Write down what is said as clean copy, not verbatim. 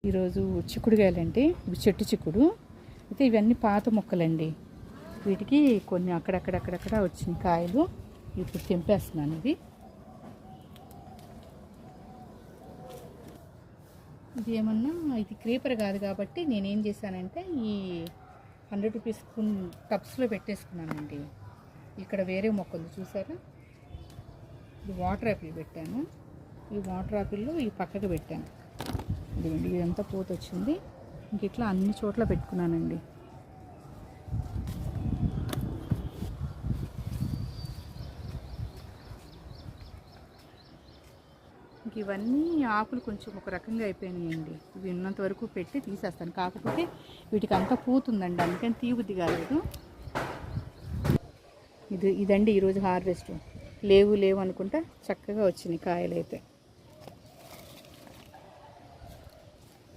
ఈరోజు చిక్కుడుగాయలండి. ఇవి చెట్టు చిక్కుడు అయితే ఇవన్నీ పాత మొక్కలండి. వీటికి కొన్ని అక్కడక్కడ వచ్చిన కాయలు ఇప్పుడు తెంపేస్తున్నాను. ఇది ఏమన్నా ఇది క్రీపర్ కాదు కాబట్టి నేనేం చేశానంటే ఈ 100 రూపీస్ టబ్స్లో పెట్టేసుకున్నానండి. ఇక్కడ వేరే మొక్క ఉంది చూసారా, ఇది వాటర్ యాపిల్ పెట్టాను. ఈ వాటర్ యాపిల్లో ఈ పక్కకు పెట్టాను. ఇదిగోండి ఇదంతా పూత వచ్చింది. ఇంక ఇట్లా అన్ని చోట్ల పెట్టుకున్నానండి. ఇంక ఇవన్నీ ఆకులు కొంచెం ఒక రకంగా అయిపోయినాయండి. ఇవి ఉన్నంత వరకు పెట్టి తీసేస్తాను. కాకపోతే వీటికి అంతా పూతుందండి, అందుకని తీయబుద్ధి కాలేదు. ఇదండి ఈరోజు హార్వెస్ట్. లేవు అనుకుంటా చక్కగా వచ్చినాయి కాయలు అయితే.